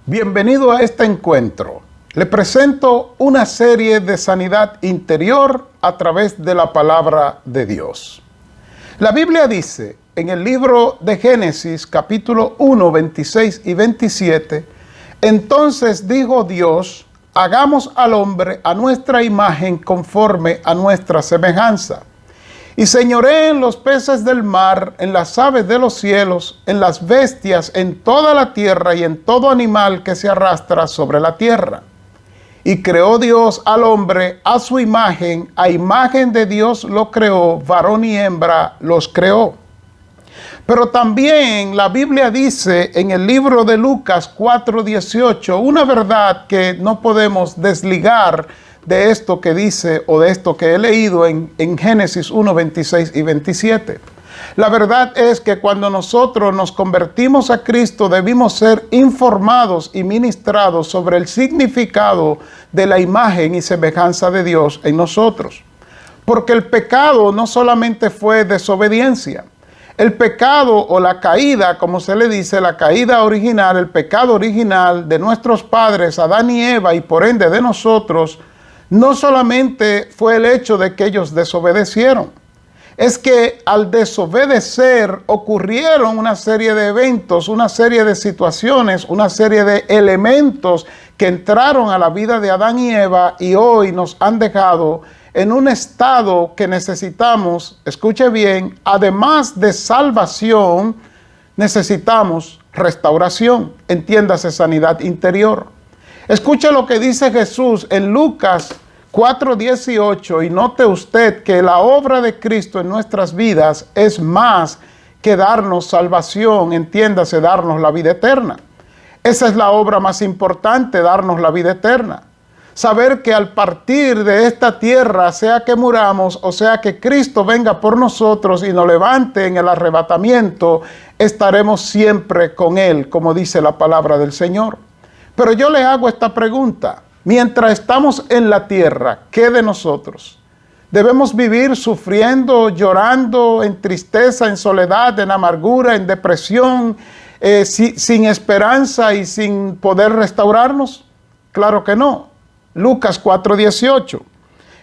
Bienvenido a este encuentro. Le presento una serie de sanidad interior a través de la palabra de Dios. La Biblia dice en el libro de Génesis, capítulo 1, 26 y 27, entonces dijo Dios, hagamos al hombre a nuestra imagen conforme a nuestra semejanza. Y señoreen los peces del mar, en las aves de los cielos, en las bestias, en toda la tierra y en todo animal que se arrastra sobre la tierra. Y creó Dios al hombre a su imagen, a imagen de Dios lo creó, varón y hembra los creó. Pero también la Biblia dice en el libro de Lucas 4:18, una verdad que no podemos desligar de esto que dice o de esto que he leído en Génesis 1, 26 y 27. La verdad es que cuando nosotros nos convertimos a Cristo debimos ser informados y ministrados sobre el significado de la imagen y semejanza de Dios en nosotros. Porque el pecado no solamente fue desobediencia. El pecado o la caída, como se le dice, la caída original, el pecado original de nuestros padres, Adán y Eva, y por ende de nosotros, no solamente fue el hecho de que ellos desobedecieron, es que al desobedecer ocurrieron una serie de eventos, una serie de situaciones, una serie de elementos que entraron a la vida de Adán y Eva y hoy nos han dejado en un estado que necesitamos, escuche bien, además de salvación, necesitamos restauración, entiéndase sanidad interior. Escuche lo que dice Jesús en Lucas 4:18 y note usted que la obra de Cristo en nuestras vidas es más que darnos salvación, entiéndase, darnos la vida eterna. Esa es la obra más importante, darnos la vida eterna. Saber que al partir de esta tierra, sea que muramos o sea que Cristo venga por nosotros y nos levante en el arrebatamiento, estaremos siempre con Él, como dice la palabra del Señor. Pero yo le hago esta pregunta. Mientras estamos en la tierra, ¿qué de nosotros? ¿Debemos vivir sufriendo, llorando, en tristeza, en soledad, en amargura, en depresión, sin esperanza y sin poder restaurarnos? Claro que no. Lucas 4:18.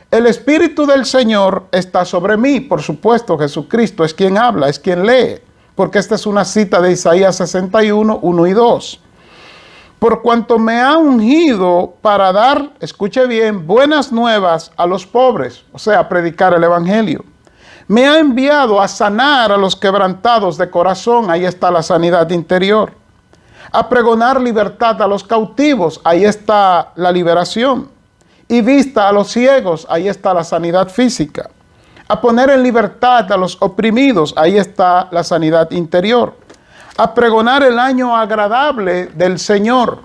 El Espíritu del Señor está sobre mí. Por supuesto, Jesucristo es quien habla, es quien lee. Porque esta es una cita de Isaías 61, 1 y 2. Por cuanto me ha ungido para dar, escuche bien, buenas nuevas a los pobres, o sea, predicar el evangelio. Me ha enviado a sanar a los quebrantados de corazón, ahí está la sanidad interior. A pregonar libertad a los cautivos, ahí está la liberación. Y vista a los ciegos, ahí está la sanidad física. A poner en libertad a los oprimidos, ahí está la sanidad interior. A pregonar el año agradable del Señor.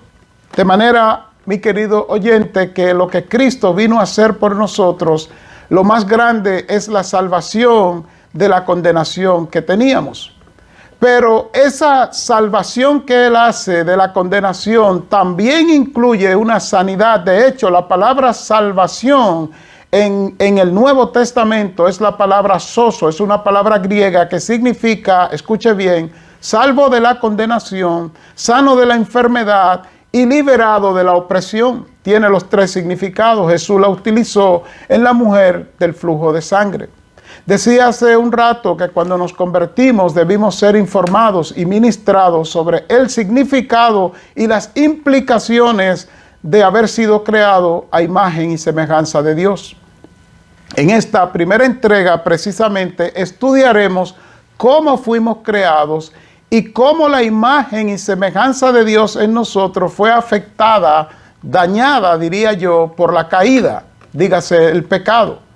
De manera, mi querido oyente, que lo que Cristo vino a hacer por nosotros, lo más grande es la salvación de la condenación que teníamos. Pero esa salvación que Él hace de la condenación también incluye una sanidad. De hecho, la palabra salvación en el Nuevo Testamento es la palabra sozo, es una palabra griega que significa, escuche bien, salvo de la condenación, sano de la enfermedad y liberado de la opresión. Tiene los tres significados. Jesús la utilizó en la mujer del flujo de sangre. Decía hace un rato que cuando nos convertimos debimos ser informados y ministrados sobre el significado y las implicaciones de haber sido creado a imagen y semejanza de Dios. En esta primera entrega precisamente estudiaremos cómo fuimos creados y cómo la imagen y semejanza de Dios en nosotros fue afectada, dañada, diría yo, por la caída, dígase el pecado.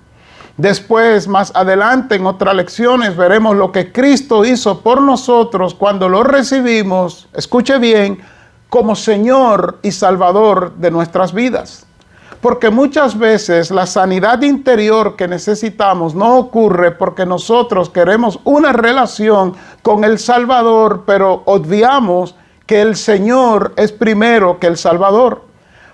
Después, más adelante, en otras lecciones, veremos lo que Cristo hizo por nosotros cuando lo recibimos, escuche bien, como Señor y Salvador de nuestras vidas. Porque muchas veces la sanidad interior que necesitamos no ocurre porque nosotros queremos una relación con el Salvador, pero obviamos que el Señor es primero que el Salvador.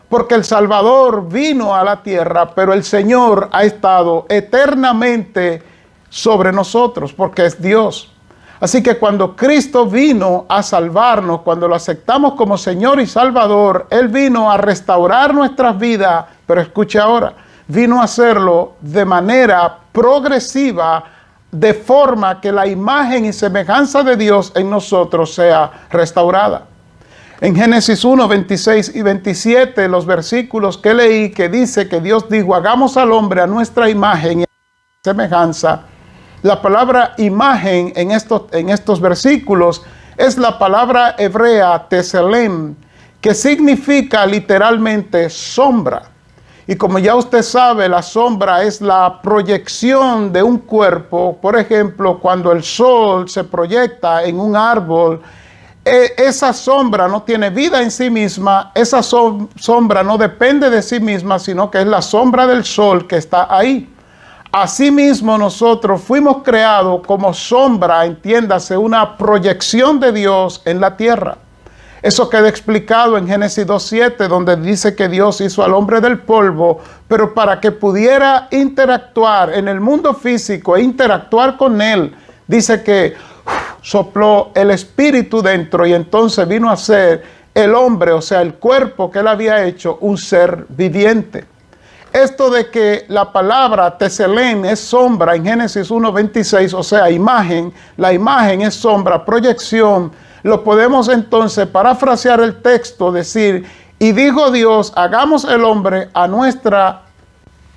Porque el Salvador vino a la tierra, pero el Señor ha estado eternamente sobre nosotros, porque es Dios. Así que cuando Cristo vino a salvarnos, cuando lo aceptamos como Señor y Salvador, Él vino a restaurar nuestras vidas, pero escuche ahora, vino a hacerlo de manera progresiva, de forma que la imagen y semejanza de Dios en nosotros sea restaurada. En Génesis 1, 26 y 27, los versículos que leí, que dice que Dios dijo, hagamos al hombre a nuestra imagen y semejanza. La palabra imagen en estos versículos es la palabra hebrea tselem, que significa literalmente sombra. Y como ya usted sabe, la sombra es la proyección de un cuerpo. Por ejemplo, cuando el sol se proyecta en un árbol, esa sombra no tiene vida en sí misma, esa sombra no depende de sí misma, sino que es la sombra del sol que está ahí. Asimismo, nosotros fuimos creados como sombra, entiéndase, una proyección de Dios en la tierra. Eso queda explicado en Génesis 2:7, donde dice que Dios hizo al hombre del polvo, pero para que pudiera interactuar en el mundo físico e interactuar con él, dice que sopló el espíritu dentro y entonces vino a ser el hombre, o sea, el cuerpo que él había hecho, un ser viviente. Esto de que la palabra tselem es sombra en Génesis 1:26, o sea, imagen, la imagen es sombra, proyección, lo podemos entonces parafrasear el texto, decir, y dijo Dios, hagamos el hombre a nuestra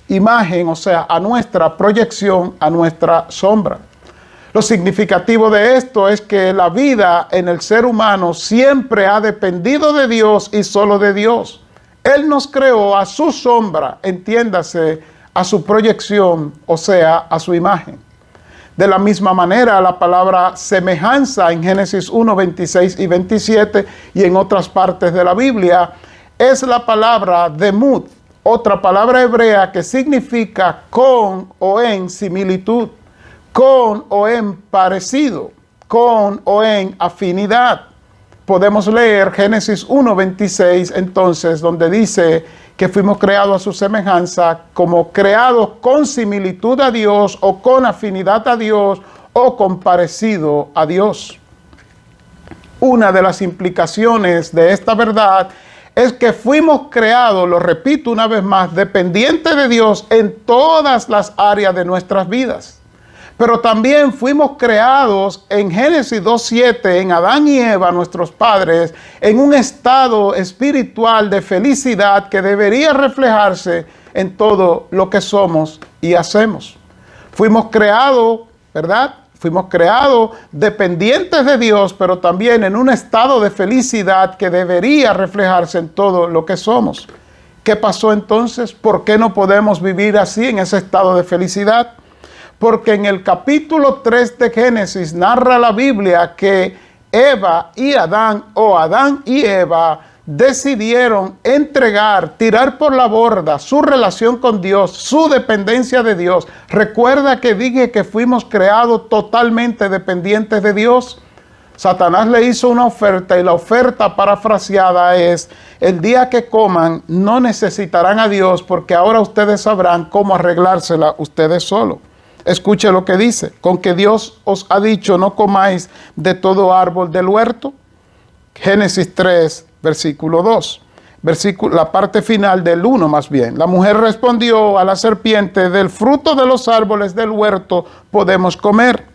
imagen, o sea, a nuestra proyección, a nuestra sombra. Lo significativo de esto es que la vida en el ser humano siempre ha dependido de Dios y solo de Dios. Él nos creó a su sombra, entiéndase, a su proyección, o sea, a su imagen. De la misma manera, la palabra semejanza en Génesis 1, 26 y 27 y en otras partes de la Biblia es la palabra demut, otra palabra hebrea que significa con o en similitud, con o en parecido, con o en afinidad. Podemos leer Génesis 1:26 entonces, donde dice que fuimos creados a su semejanza, como creados con similitud a Dios, o con afinidad a Dios, o con parecido a Dios. Una de las implicaciones de esta verdad es que fuimos creados, lo repito una vez más, dependientes de Dios en todas las áreas de nuestras vidas. Pero también fuimos creados en Génesis 2:7, en Adán y Eva, nuestros padres, en un estado espiritual de felicidad que debería reflejarse en todo lo que somos y hacemos. Fuimos creados, ¿verdad? Fuimos creados dependientes de Dios, pero también en un estado de felicidad que debería reflejarse en todo lo que somos. ¿Qué pasó entonces? ¿Por qué no podemos vivir así en ese estado de felicidad? Porque en el capítulo 3 de Génesis narra la Biblia que Eva y Adán, o Adán y Eva, decidieron entregar, tirar por la borda su relación con Dios, su dependencia de Dios. Recuerda que dije que fuimos creados totalmente dependientes de Dios. Satanás le hizo una oferta y la oferta parafraseada es: el día que coman no necesitarán a Dios, porque ahora ustedes sabrán cómo arreglársela ustedes solos. Escuche lo que dice: con que Dios os ha dicho no comáis de todo árbol del huerto. Génesis 3, versículo 2. La parte final del 1 más bien. La mujer respondió a la serpiente: del fruto de los árboles del huerto podemos comer,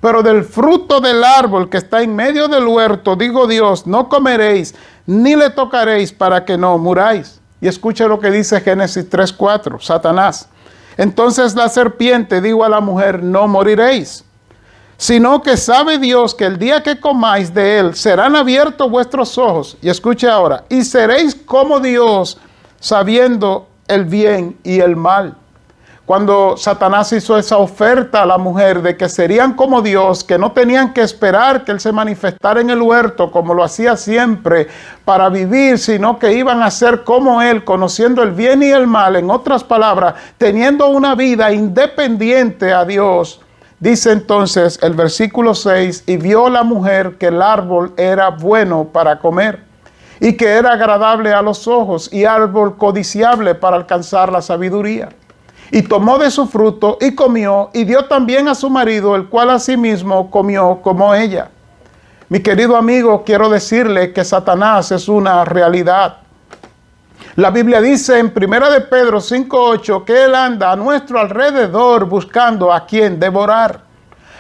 pero del fruto del árbol que está en medio del huerto, digo Dios, no comeréis, ni le tocaréis para que no muráis. Y escuche lo que dice Génesis 3:4, Satanás. Entonces la serpiente dijo a la mujer: no moriréis, sino que sabe Dios que el día que comáis de él serán abiertos vuestros ojos. Y escuche ahora: y seréis como Dios, sabiendo el bien y el mal. Cuando Satanás hizo esa oferta a la mujer de que serían como Dios, que no tenían que esperar que Él se manifestara en el huerto como lo hacía siempre para vivir, sino que iban a ser como Él, conociendo el bien y el mal, en otras palabras, teniendo una vida independiente a Dios. Dice entonces el versículo 6, y vio la mujer que el árbol era bueno para comer, y que era agradable a los ojos, y árbol codiciable para alcanzar la sabiduría. Y tomó de su fruto y comió, y dio también a su marido, el cual asimismo comió como ella. Mi querido amigo, quiero decirle que Satanás es una realidad. La Biblia dice en 1 de Pedro 5:8 que él anda a nuestro alrededor buscando a quien devorar.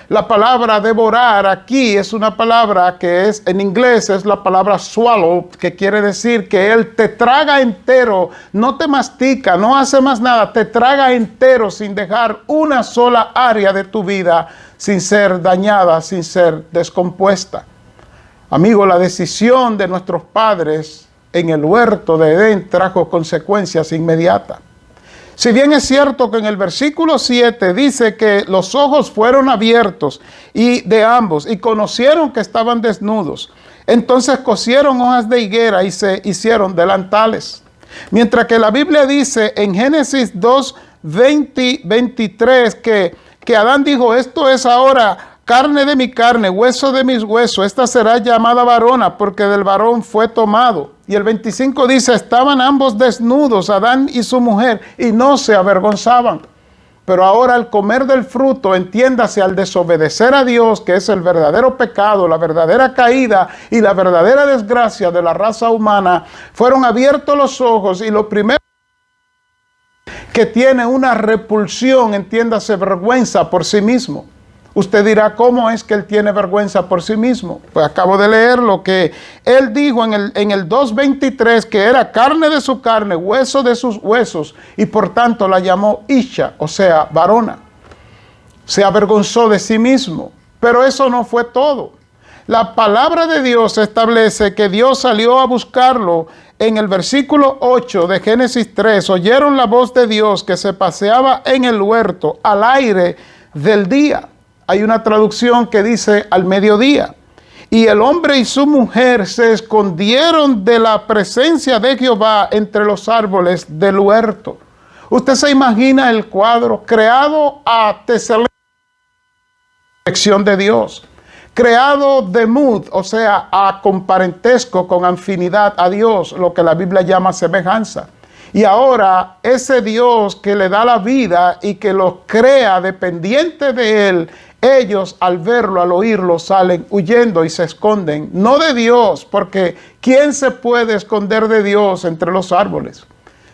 La palabra devorar aquí es una palabra que es, en inglés es la palabra swallow, que quiere decir que él te traga entero, no te mastica, no hace más nada, te traga entero sin dejar una sola área de tu vida sin ser dañada, sin ser descompuesta. Amigo, la decisión de nuestros padres en el huerto de Edén trajo consecuencias inmediatas. Si bien es cierto que en el versículo 7 dice que los ojos fueron abiertos y de ambos y conocieron que estaban desnudos, entonces cosieron hojas de higuera y se hicieron delantales. Mientras que la Biblia dice en Génesis 2, 23 que Adán dijo, esto es ahora carne de mi carne, hueso de mis huesos, esta será llamada varona, porque del varón fue tomado. Y el 25 dice, estaban ambos desnudos, Adán y su mujer, y no se avergonzaban. Pero ahora al comer del fruto, entiéndase, al desobedecer a Dios, que es el verdadero pecado, la verdadera caída y la verdadera desgracia de la raza humana, fueron abiertos los ojos, y lo primero que tiene una repulsión, entiéndase, vergüenza por sí mismo. Usted dirá, ¿cómo es que él tiene vergüenza por sí mismo? Pues acabo de leer lo que él dijo en el 2:23, que era carne de su carne, hueso de sus huesos, y por tanto la llamó Isha, o sea, varona. Se avergonzó de sí mismo, pero eso no fue todo. La palabra de Dios establece que Dios salió a buscarlo. En el versículo 8 de Génesis 3, oyeron la voz de Dios que se paseaba en el huerto al aire del día. Hay una traducción que dice al mediodía. Y el hombre y su mujer se escondieron de la presencia de Jehová entre los árboles del huerto. Usted se imagina el cuadro creado a teselección de Dios. Creado de mud, o sea, con parentesco, con afinidad a Dios, lo que la Biblia llama semejanza. Y ahora ese Dios que le da la vida y que los crea dependiente de él, ellos al verlo, al oírlo, salen huyendo y se esconden. No de Dios, porque ¿quién se puede esconder de Dios entre los árboles?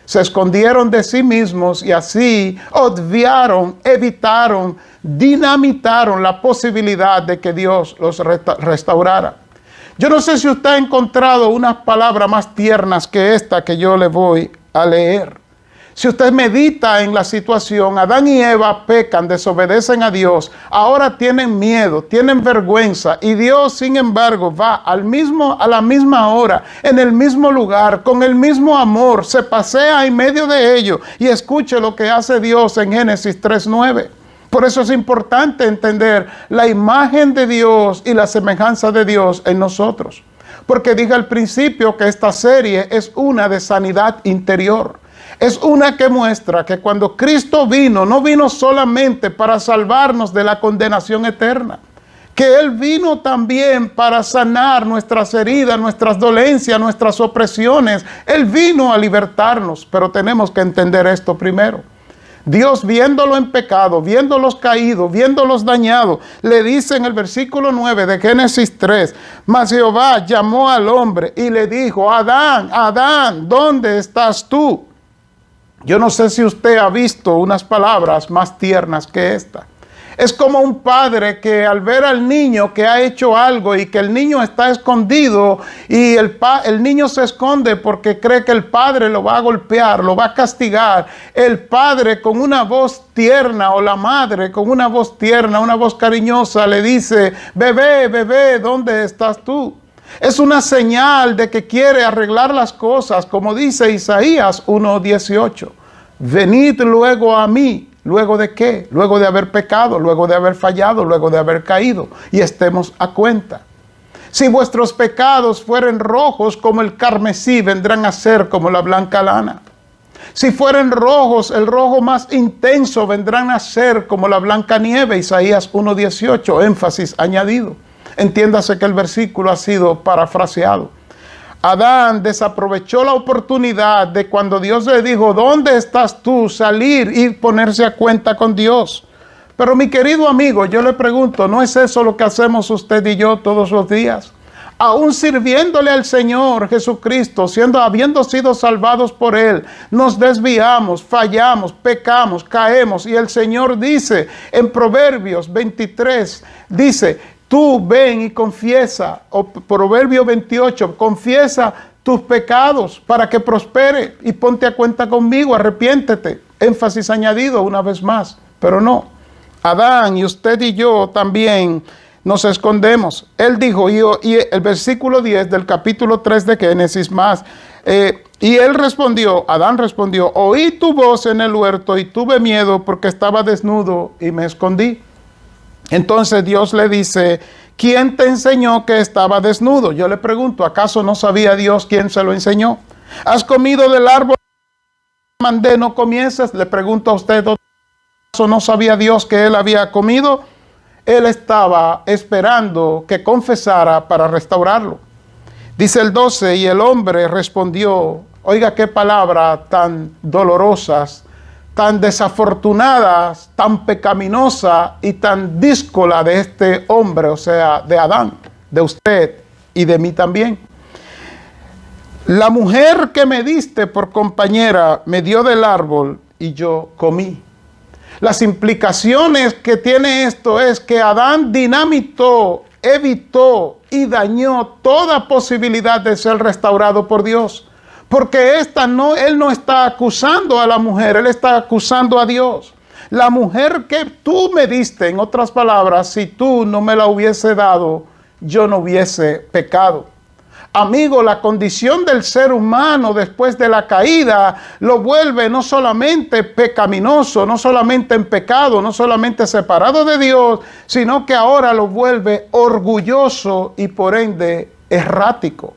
Se escondieron de sí mismos y así obviaron, evitaron, dinamitaron la posibilidad de que Dios los restaurara. Yo no sé si usted ha encontrado unas palabras más tiernas que esta que yo le voy a leer. Si usted medita en la situación, Adán y Eva pecan, desobedecen a Dios, ahora tienen miedo, tienen vergüenza, y Dios, sin embargo, va a la misma hora, en el mismo lugar, con el mismo amor, se pasea en medio de ellos, y escuche lo que hace Dios en Génesis 3:9. Por eso es importante entender la imagen de Dios y la semejanza de Dios en nosotros. Porque dije al principio que esta serie es una de sanidad interior. Es una que muestra que cuando Cristo vino, no vino solamente para salvarnos de la condenación eterna, que Él vino también para sanar nuestras heridas, nuestras dolencias, nuestras opresiones. Él vino a libertarnos, pero tenemos que entender esto primero. Dios, viéndolo en pecado, viéndolos caídos, viéndolos dañados, le dice en el versículo 9 de Génesis 3, mas Jehová llamó al hombre y le dijo, Adán, Adán, ¿dónde estás tú? Yo no sé si usted ha visto unas palabras más tiernas que esta. Es como un padre que al ver al niño que ha hecho algo y que el niño está escondido y el niño se esconde porque cree que el padre lo va a golpear, lo va a castigar. El padre con una voz tierna o la madre con una voz tierna, una voz cariñosa le dice, bebé, bebé, ¿dónde estás tú? Es una señal de que quiere arreglar las cosas, como dice Isaías 1:18. Venid luego a mí. ¿Luego de qué? Luego de haber pecado, luego de haber fallado, luego de haber caído. Y estemos a cuenta. Si vuestros pecados fueren rojos como el carmesí, vendrán a ser como la blanca lana. Si fueren rojos, el rojo más intenso, vendrán a ser como la blanca nieve. Isaías 1:18, énfasis añadido. Entiéndase que el versículo ha sido parafraseado. Adán desaprovechó la oportunidad de cuando Dios le dijo, ¿dónde estás tú? Salir y ponerse a cuenta con Dios. Pero mi querido amigo, yo le pregunto, ¿no es eso lo que hacemos usted y yo todos los días? Aún sirviéndole al Señor Jesucristo, habiendo sido salvados por Él, nos desviamos, fallamos, pecamos, caemos. Y el Señor dice en Proverbios 23, dice, tú ven y confiesa, o Proverbio 28, confiesa tus pecados para que prospere y ponte a cuenta conmigo, arrepiéntete. Énfasis añadido una vez más, pero no. Adán y usted y yo también nos escondemos. Él dijo, y el versículo 10 del capítulo 3 de Génesis más, y él respondió, Adán respondió, oí tu voz en el huerto y tuve miedo porque estaba desnudo y me escondí. Entonces Dios le dice, ¿quién te enseñó que estaba desnudo? Yo le pregunto, ¿acaso no sabía Dios quién se lo enseñó? ¿Has comido del árbol que mandé, no comiences? Le pregunto a usted, ¿acaso no sabía Dios que él había comido? Él estaba esperando que confesara para restaurarlo. Dice el 12, y el hombre respondió, oiga qué palabra tan dolorosas, tan desafortunadas, tan pecaminosa y tan díscola de este hombre, o sea, de Adán, de usted y de mí también. La mujer que me diste por compañera me dio del árbol y yo comí. Las implicaciones que tiene esto es que Adán dinamitó, evitó y dañó toda posibilidad de ser restaurado por Dios. Porque él no está acusando a la mujer, él está acusando a Dios. La mujer que tú me diste, en otras palabras, si tú no me la hubiese dado, yo no hubiese pecado. Amigo, la condición del ser humano después de la caída lo vuelve no solamente pecaminoso, no solamente en pecado, no solamente separado de Dios, sino que ahora lo vuelve orgulloso y por ende errático.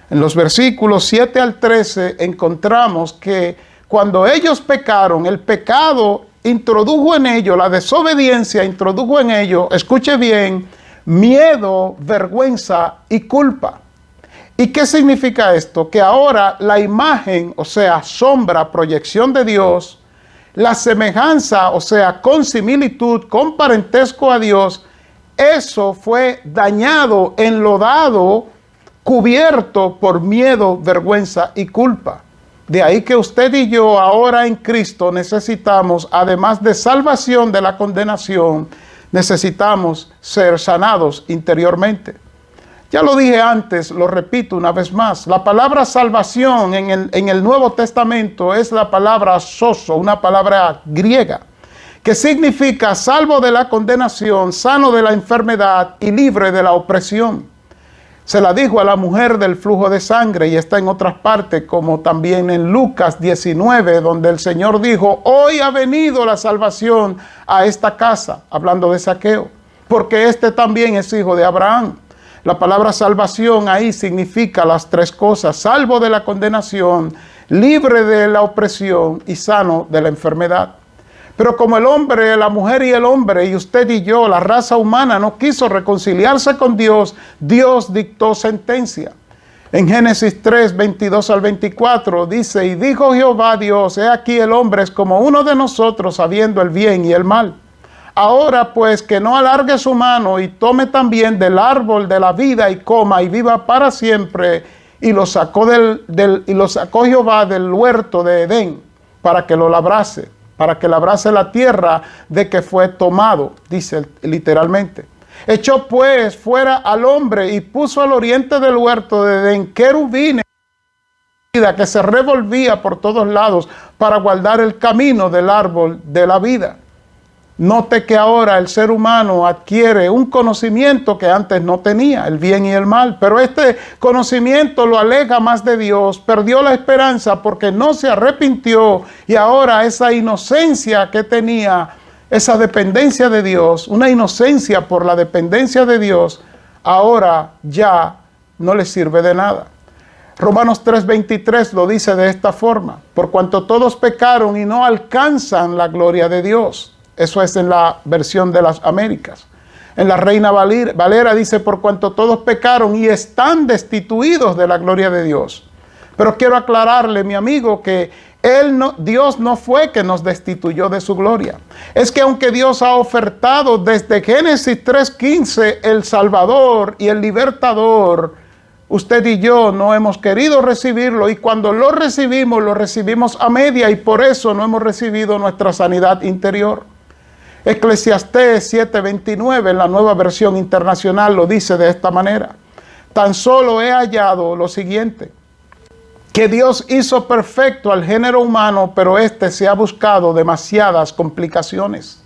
En los versículos 7 al 13 encontramos que cuando ellos pecaron, el pecado introdujo en ellos, la desobediencia introdujo en ellos, escuche bien, miedo, vergüenza y culpa. ¿Y qué significa esto? Que ahora la imagen, o sea, sombra, proyección de Dios, la semejanza, o sea, con similitud, con parentesco a Dios, eso fue dañado, enlodado, cubierto por miedo, vergüenza y culpa. De ahí que usted y yo ahora en Cristo necesitamos, además de salvación de la condenación, necesitamos ser sanados interiormente. Ya lo dije antes, lo repito una vez más. La palabra salvación en el Nuevo Testamento es la palabra sozo, una palabra griega, que significa salvo de la condenación, sano de la enfermedad y libre de la opresión. Se la dijo a la mujer del flujo de sangre y está en otras partes, como también en Lucas 19, donde el Señor dijo, hoy ha venido la salvación a esta casa, hablando de Zaqueo, porque este también es hijo de Abraham. La palabra salvación ahí significa las tres cosas: salvo de la condenación, libre de la opresión y sano de la enfermedad. Pero como el hombre, la mujer y el hombre, y usted y yo, la raza humana, no quiso reconciliarse con Dios, Dios dictó sentencia. En Génesis 3, 22 al 24 dice, y dijo Jehová Dios, he aquí el hombre es como uno de nosotros, sabiendo el bien y el mal. Ahora pues que no alargue su mano y tome también del árbol de la vida y coma y viva para siempre. Y lo sacó Jehová del huerto de Edén para que lo labrase, para que labrase la tierra de que fue tomado, dice literalmente. Echó pues fuera al hombre y puso al oriente del huerto de Edén querubines que se revolvía por todos lados para guardar el camino del árbol de la vida. Note que ahora el ser humano adquiere un conocimiento que antes no tenía, el bien y el mal, pero este conocimiento lo aleja más de Dios, perdió la esperanza porque no se arrepintió y ahora esa inocencia que tenía, esa dependencia de Dios, una inocencia por la dependencia de Dios, ahora ya no le sirve de nada. Romanos 3:23 lo dice de esta forma, por cuanto todos pecaron y no alcanzan la gloria de Dios. Eso es en la versión de las Américas. En la Reina Valera dice, por cuanto todos pecaron y están destituidos de la gloria de Dios. Pero quiero aclararle, mi amigo, que Dios no fue que nos destituyó de su gloria. Es que aunque Dios ha ofertado desde Génesis 3:15 el Salvador y el Libertador, usted y yo no hemos querido recibirlo, y cuando lo recibimos a media, y por eso no hemos recibido nuestra sanidad interior. Eclesiastés 7:29 en la Nueva Versión Internacional lo dice de esta manera: tan solo he hallado lo siguiente, que Dios hizo perfecto al género humano, pero éste se ha buscado demasiadas complicaciones.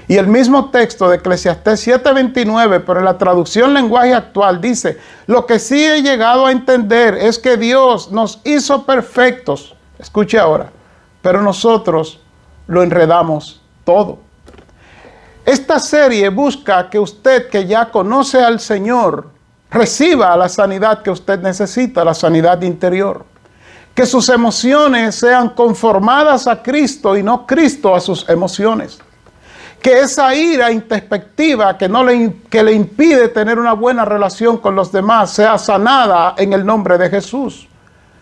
Y el mismo texto de Eclesiastés 7:29, pero en la traducción lenguaje actual dice, lo que sí he llegado a entender es que Dios nos hizo perfectos, escuche ahora, pero nosotros lo enredamos todo. Esta serie busca que usted, que ya conoce al Señor, reciba la sanidad que usted necesita, la sanidad interior. Que sus emociones sean conformadas a Cristo y no Cristo a sus emociones. Que esa ira introspectiva que le impide tener una buena relación con los demás sea sanada en el nombre de Jesús.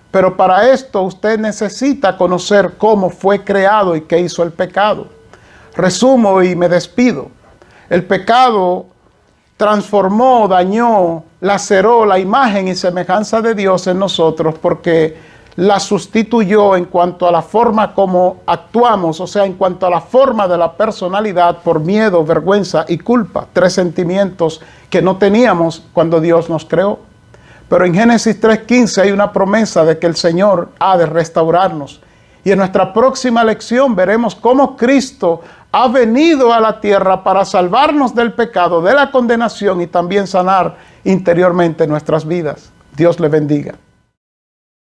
Pero para esto usted necesita conocer cómo fue creado y qué hizo el pecado. Resumo y me despido. El pecado transformó, dañó, laceró la imagen y semejanza de Dios en nosotros, porque la sustituyó en cuanto a la forma como actuamos, o sea, en cuanto a la forma de la personalidad, por miedo, vergüenza y culpa. 3 sentimientos que no teníamos cuando Dios nos creó. Pero en Génesis 3:15 hay una promesa de que el Señor ha de restaurarnos. Y en nuestra próxima lección veremos cómo Cristo ha venido a la tierra para salvarnos del pecado, de la condenación y también sanar interiormente nuestras vidas. Dios le bendiga.